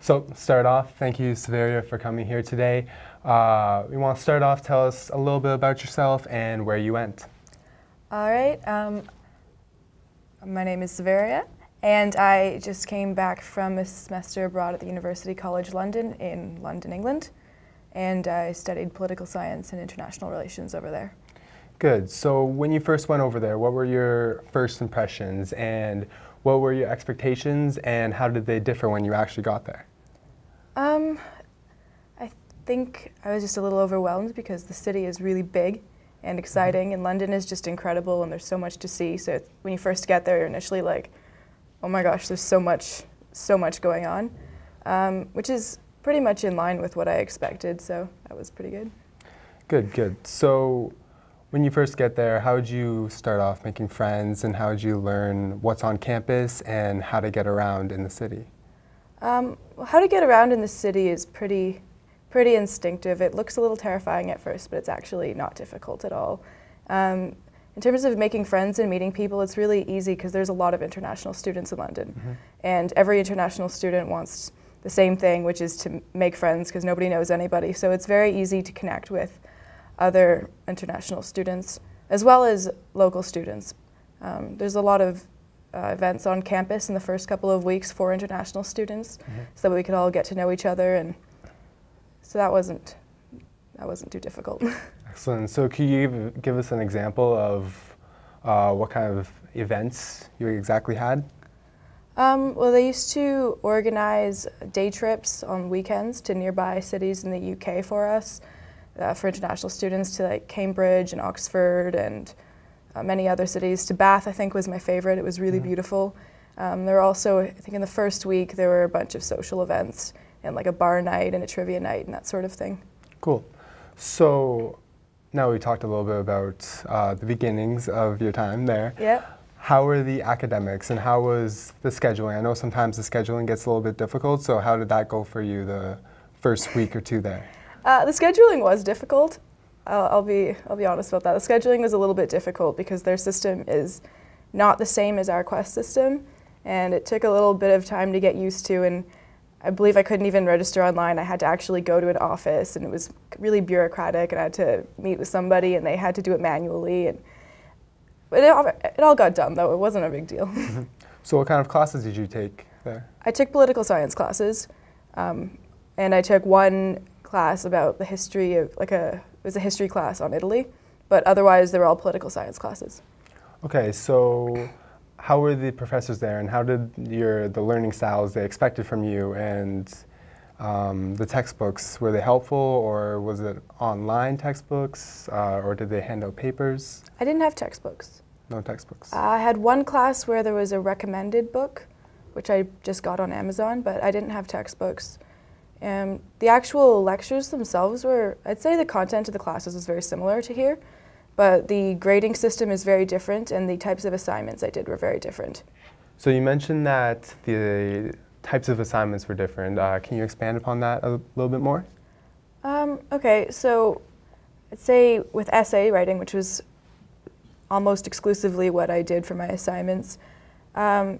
So, start off, thank you, Saveria, for coming here today. We want to start off, tell us a little bit about yourself and where you went. All right. My name is Saveria, and I just came back from a semester abroad at the University College London in London, England, and I studied political science and international relations over there. Good. So, when you first went over there, what were your first impressions, and what were your expectations, and how did they differ when you actually got there? I think I was just a little overwhelmed because the city is really big and exciting, and London is just incredible, and there's so much to see. So when you first get there, you're initially like, oh my gosh, there's so much going on, which is pretty much in line with what I expected, so that was pretty good. Good, good. So when you first get there, how would you start off making friends, and how would you learn what's on campus and how to get around in the city? Well, how to get around in the city is pretty instinctive. It looks a little terrifying at first, but it's actually not difficult at all. In terms of making friends and meeting people, it's really easy because there's a lot of international students in London. And every international student wants the same thing, which is to make friends because nobody knows anybody. So it's very easy to connect with other international students as well as local students. There's a lot of events on campus in the first couple of weeks for international students so that we could all get to know each other, and so that wasn't too difficult. Excellent. So could you give us an example of what kind of events you exactly had? Well, they used to organize day trips on weekends to nearby cities in the UK for us, for international students, to like Cambridge and Oxford and many other cities. To Bath, I think, was my favorite. It was really beautiful. There were also, I think in the first week, there were a bunch of social events and like a bar night and a trivia night and that sort of thing. Cool. So now we talked a little bit about the beginnings of your time there. Yeah. How were the academics and how was the scheduling? I know sometimes the scheduling gets a little bit difficult, so how did that go for you the first week or two there? The scheduling was difficult. I'll be honest about that. The scheduling was a little bit difficult because their system is not the same as our Quest system, and it took a little bit of time to get used to, and I believe I couldn't even register online. I had to actually go to an office, and it was really bureaucratic, and I had to meet with somebody, and they had to do it manually. But it all got done, though. It wasn't a big deal. So what kind of classes did you take there? I took political science classes, and I took one class about the history of, it was a history class on Italy, but otherwise they were all political science classes. Okay, so how were the professors there, and how did the learning styles they expected from you, and the textbooks, were they helpful, or was it online textbooks, or did they hand out papers? I didn't have textbooks. No textbooks. I had one class where there was a recommended book, which I just got on Amazon, but I didn't have textbooks. The actual lectures themselves were, I'd say the content of the classes was very similar to here, but the grading system is very different, and the types of assignments I did were very different. So you mentioned that the types of assignments were different. Can you expand upon that a little bit more? Okay, so I'd say with essay writing, which was almost exclusively what I did for my assignments, the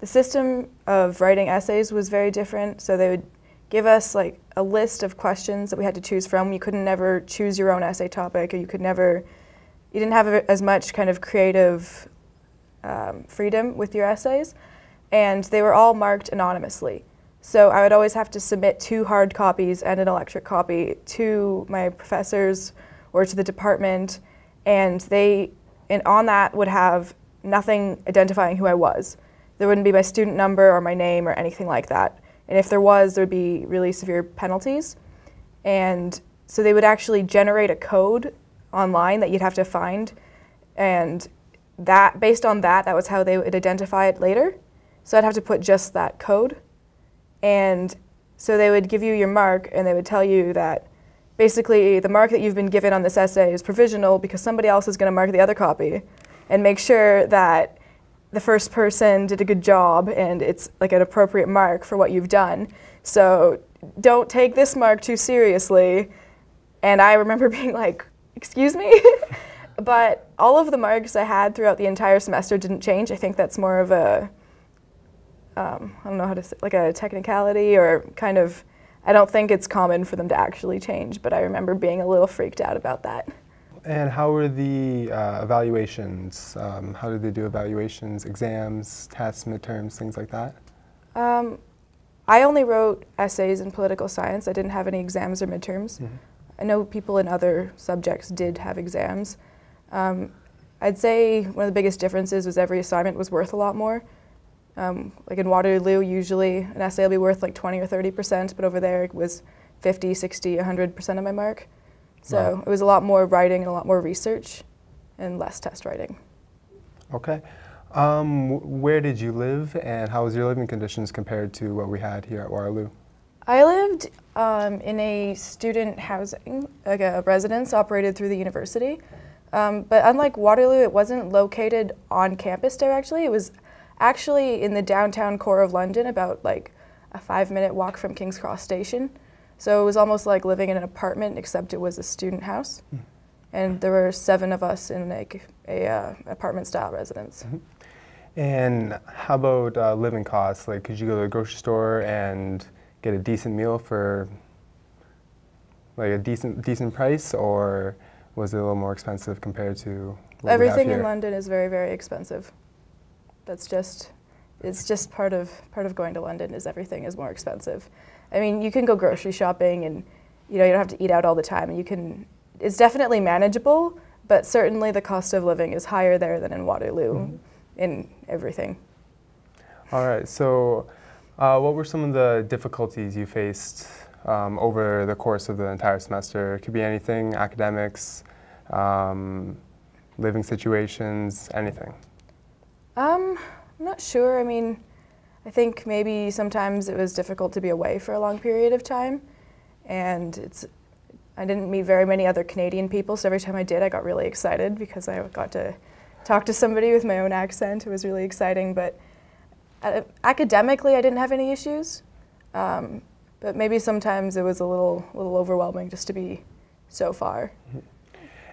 system of writing essays was very different. So they would give us like a list of questions that we had to choose from. You couldn't never choose your own essay topic, or you didn't have as much kind of creative freedom with your essays, and they were all marked anonymously. So I would always have to submit 2 hard copies and an electric copy to my professors or to the department, and on that would have nothing identifying who I was. There wouldn't be my student number or my name or anything like that. And if there was, there would be really severe penalties. And so they would actually generate a code online that you'd have to find. And based on that was how they would identify it later. So I'd have to put just that code. And so they would give you your mark, and they would tell you that basically the mark that you've been given on this essay is provisional because somebody else is going to mark the other copy and make sure that the first person did a good job and it's like an appropriate mark for what you've done. So don't take this mark too seriously. And I remember being like, excuse me? But all of the marks I had throughout the entire semester didn't change. I think that's more of a I don't know how to say, like a technicality or kind of, I don't think it's common for them to actually change, but I remember being a little freaked out about that. And how were the evaluations? How did they do evaluations, exams, tests, midterms, things like that? I only wrote essays in political science. I didn't have any exams or midterms. Mm-hmm. I know people in other subjects did have exams. I'd say one of the biggest differences was every assignment was worth a lot more. Like in Waterloo, usually an essay will be worth like 20 or 30%, but over there it was 50, 60, 100% of my mark. So Wow. it was a lot more writing and a lot more research and less test writing. Okay. Where did you live, and how was your living conditions compared to what we had here at Waterloo? I lived in a student housing, like a residence operated through the university. But unlike Waterloo, it wasn't located on campus directly. It was actually in the downtown core of London, about like a 5-minute walk from King's Cross Station. So it was almost like living in an apartment, except it was a student house. Mm. And there were 7 of us in like a apartment-style residence. Mm-hmm. And how about living costs? Like, could you go to the grocery store and get a decent meal for like a decent price, or was it a little more expensive compared to what Everything we have here? in London is very, very expensive. It's just part of going to London is everything is more expensive. I mean, you can go grocery shopping and you don't have to eat out all the time. It's definitely manageable, but certainly the cost of living is higher there than in Waterloo. Mm-hmm. In everything. All right, so what were some of the difficulties you faced over the course of the entire semester? It could be anything, academics, living situations, anything. I'm not sure. I mean, I think maybe sometimes it was difficult to be away for a long period of time, and I didn't meet very many other Canadian people, so every time I did, I got really excited because I got to talk to somebody with my own accent. It was really exciting, but academically I didn't have any issues, but maybe sometimes it was a little overwhelming just to be so far.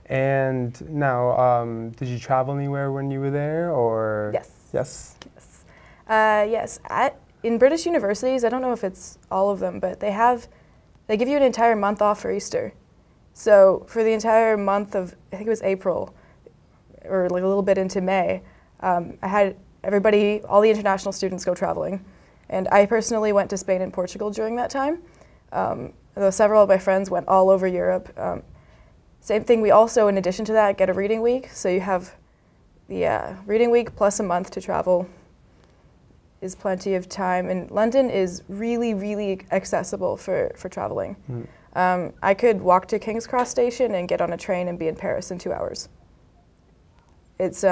And now, did you travel anywhere when you were there, or? Yes. Yes? Yes. In British universities, I don't know if it's all of them, but they give you an entire month off for Easter. So for the entire month of, I think it was April, or like a little bit into May, I had all the international students go traveling. And I personally went to Spain and Portugal during that time. Though several of my friends went all over Europe. Same thing, we also, in addition to that, get a reading week. So you have the reading week plus a month to travel is plenty of time. And London is really, really accessible for traveling. Mm. I could walk to King's Cross Station and get on a train and be in Paris in 2 hours. There's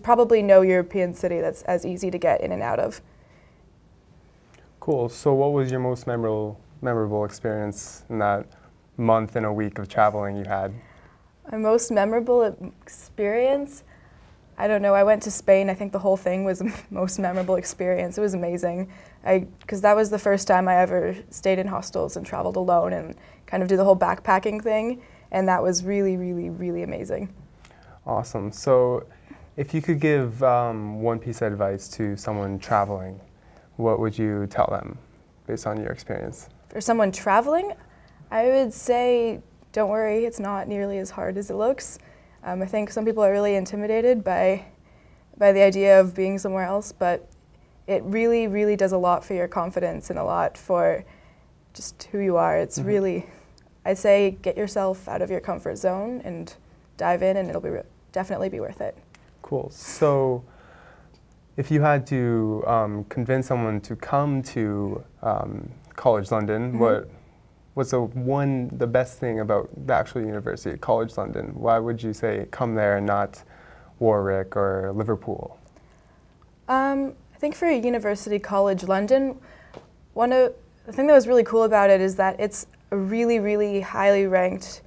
probably no European city that's as easy to get in and out of. Cool. So what was your most memorable experience in that month and a week of traveling you had? My most memorable experience? I don't know. I went to Spain. I think the whole thing was the most memorable experience. It was amazing. Because that was the first time I ever stayed in hostels and traveled alone and kind of did the whole backpacking thing. And that was really, really, really amazing. Awesome. So if you could give one piece of advice to someone traveling, what would you tell them based on your experience? For someone traveling, I would say, don't worry, it's not nearly as hard as it looks. I think some people are really intimidated by the idea of being somewhere else, but it really, really does a lot for your confidence and a lot for just who you are. It's mm-hmm. really, I'd say get yourself out of your comfort zone and dive in, and it'll definitely be worth it. Cool. So if you had to convince someone to come to College London, mm-hmm. what's the best thing about the actual university, College London? Why would you say come there and not Warwick or Liverpool? I think for University College London, the thing that was really cool about it is that it's a really, really highly ranked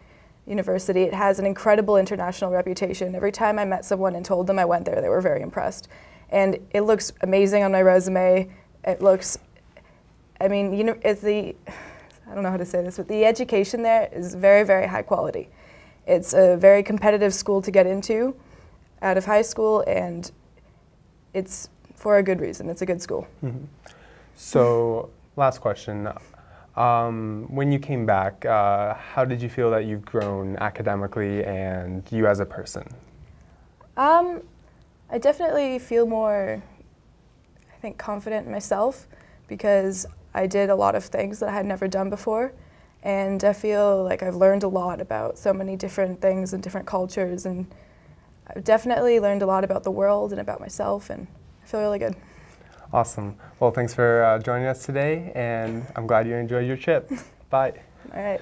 university. It has an incredible international reputation. Every time I met someone and told them I went there, they were very impressed. And it looks amazing on my resume. It looks, I mean, I don't know how to say this, but the education there is very, very high quality. It's a very competitive school to get into out of high school, and it's for a good reason. It's a good school. Mm-hmm. So, last question. When you came back, how did you feel that you've grown academically and you as a person? I definitely feel more, I think, confident in myself because I did a lot of things that I had never done before. And I feel like I've learned a lot about so many different things and different cultures. And I've definitely learned a lot about the world and about myself. And I feel really good. Awesome. Well, thanks for joining us today. And I'm glad you enjoyed your trip. Bye. All right.